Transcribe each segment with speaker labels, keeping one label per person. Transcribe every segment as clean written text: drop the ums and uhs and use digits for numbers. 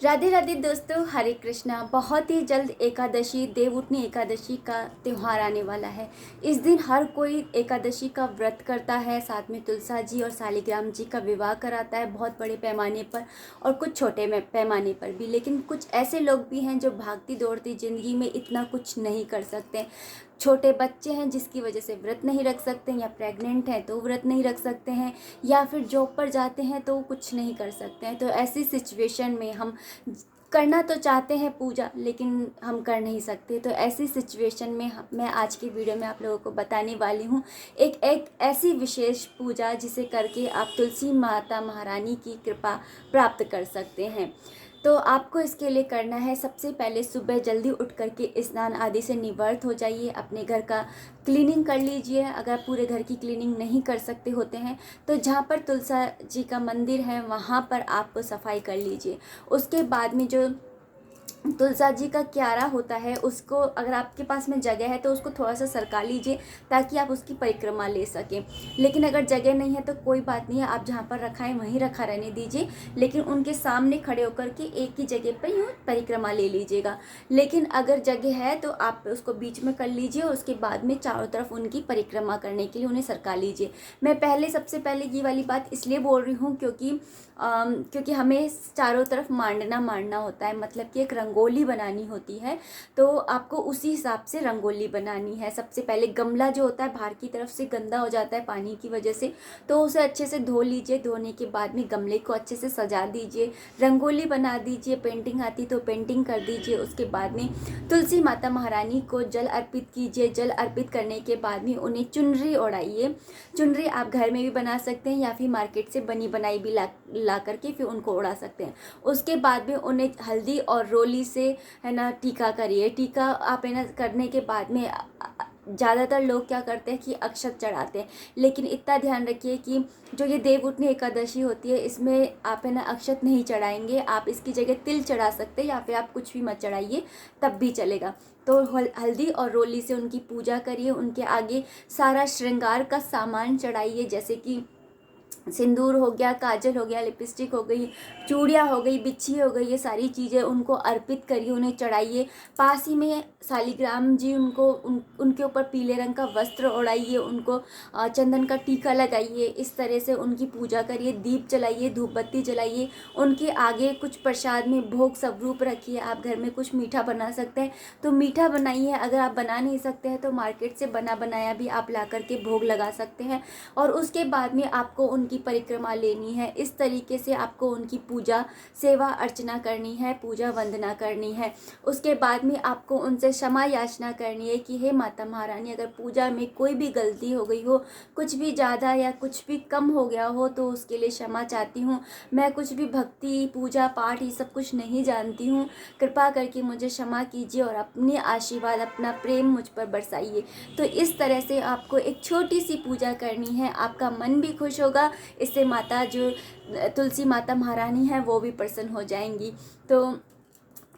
Speaker 1: राधे राधे दोस्तों, हरे कृष्णा। बहुत ही जल्द एकादशी, देवउठनी एकादशी का त्यौहार आने वाला है। इस दिन हर कोई एकादशी का व्रत करता है, साथ में तुलसा जी और शालिग्राम जी का विवाह कराता है, बहुत बड़े पैमाने पर और कुछ छोटे पैमाने पर भी। लेकिन कुछ ऐसे लोग भी हैं जो भागती दौड़ती ज़िंदगी में इतना कुछ नहीं कर सकते। छोटे बच्चे हैं जिसकी वजह से व्रत नहीं रख सकते, या प्रेग्नेंट हैं तो व्रत नहीं रख सकते हैं, या फिर जॉब पर जाते हैं तो कुछ नहीं कर सकते हैं। तो ऐसी सिचुएशन में हम करना तो चाहते हैं पूजा, लेकिन हम कर नहीं सकते। तो ऐसी सिचुएशन में मैं आज की वीडियो में आप लोगों को बताने वाली हूँ एक ऐसी विशेष पूजा जिसे करके आप तुलसी माता महारानी की कृपा प्राप्त कर सकते हैं। तो आपको इसके लिए करना है, सबसे पहले सुबह जल्दी उठ करके स्नान आदि से निवृत्त हो जाइए। अपने घर का क्लीनिंग कर लीजिए। अगर पूरे घर की क्लीनिंग नहीं कर सकते होते हैं तो जहाँ पर तुलसा जी का मंदिर है वहाँ पर आप सफाई कर लीजिए। उसके बाद में जो तुलसा जी का क्यारा होता है, उसको अगर आपके पास में जगह है तो उसको थोड़ा सा सरका लीजिए ताकि आप उसकी परिक्रमा ले सकें। लेकिन अगर जगह नहीं है तो कोई बात नहीं है, आप जहाँ पर रखा है वहीं रखा रहने दीजिए, लेकिन उनके सामने खड़े होकर के एक ही जगह पर यूँ परिक्रमा ले लीजिएगा। लेकिन अगर जगह है तो आप उसको बीच में कर लीजिए और उसके बाद में चारों तरफ उनकी परिक्रमा करने के लिए उन्हें सरका लीजिए। मैं सबसे पहले ये वाली बात इसलिए बोल रही हूँ क्योंकि हमें चारों तरफ मांडना होता है, मतलब कि एक रंगोली बनानी होती है। तो आपको उसी हिसाब से रंगोली बनानी है। सबसे पहले गमला जो होता है बाहर की तरफ से गंदा हो जाता है पानी की वजह से, तो उसे अच्छे से धो लीजिए। धोने के बाद में गमले को अच्छे से सजा दीजिए, रंगोली बना दीजिए। पेंटिंग आती तो पेंटिंग कर दीजिए। उसके बाद में तुलसी माता महारानी को जल अर्पित कीजिए। जल अर्पित करने के बाद में उन्हें चुनरी ओढ़ाइए। चुनरी आप घर में भी बना सकते हैं या फिर मार्केट से बनी बनाई भी ला करके फिर उनको उड़ा सकते हैं। उसके बाद में उन्हें हल्दी और रोली से है ना टीका करिए। टीका आप है ना करने के बाद में ज़्यादातर लोग क्या करते हैं कि अक्षत चढ़ाते हैं, लेकिन इतना ध्यान रखिए कि जो ये देवउठनी एकादशी होती है इसमें आप है ना अक्षत नहीं चढ़ाएंगे। आप इसकी जगह तिल चढ़ा सकते हैं या फिर आप कुछ भी मत चढ़ाइए, तब भी चलेगा। तो हल्दी और रोली से उनकी पूजा करिए। उनके आगे सारा श्रृंगार का सामान चढ़ाइए, जैसे कि सिंदूर हो गया, काजल हो गया, लिपस्टिक हो गई, चूड़ियाँ हो गई, बिच्छी हो गई, ये सारी चीज़ें उनको अर्पित करिए, उन्हें चढ़ाइए। पास ही में शालिग्राम जी उनके ऊपर पीले रंग का वस्त्र ओढ़ाइए, उनको चंदन का टीका लगाइए। इस तरह से उनकी पूजा करिए। दीप जलाइए, धूप बत्ती जलाइए। उनके आगे कुछ प्रसाद में भोग स्वरूप रखिए। आप घर में कुछ मीठा बना सकते हैं तो मीठा बनाइए। अगर आप बना नहीं सकते हैं तो मार्केट से बना बनाया भी आप ला करके भोग लगा सकते हैं। और उसके बाद में आपको उनकी परिक्रमा लेनी है। इस तरीके से आपको उनकी पूजा सेवा अर्चना करनी है, पूजा वंदना करनी है। उसके बाद में आपको उनसे क्षमा याचना करनी है कि हे माता महारानी, अगर पूजा में कोई भी गलती हो गई हो, कुछ भी ज़्यादा या कुछ भी कम हो गया हो, तो उसके लिए क्षमा चाहती हूँ। मैं कुछ भी भक्ति पूजा पाठ ये सब कुछ नहीं जानती हूँ, कृपा करके मुझे क्षमा कीजिए और अपने आशीर्वाद अपना प्रेम मुझ पर बरसाइए। तो इस तरह से आपको एक छोटी सी पूजा करनी है। आपका मन भी खुश होगा, इससे माता जो तुलसी माता महारानी है वो भी प्रसन्न हो जाएंगी। तो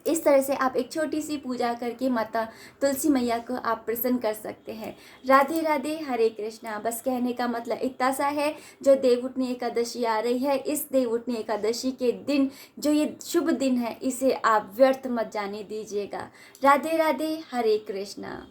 Speaker 1: इस तरह से आप एक छोटी सी पूजा करके माता तुलसी मैया को आप प्रसन्न कर सकते हैं। राधे राधे, हरे कृष्णा। बस कहने का मतलब इतना सा है, जो देवउठनी एकादशी आ रही है, इस देवउठनी एकादशी के दिन जो ये शुभ दिन है, इसे आप व्यर्थ मत जाने दीजिएगा। राधे राधे, हरे कृष्णा।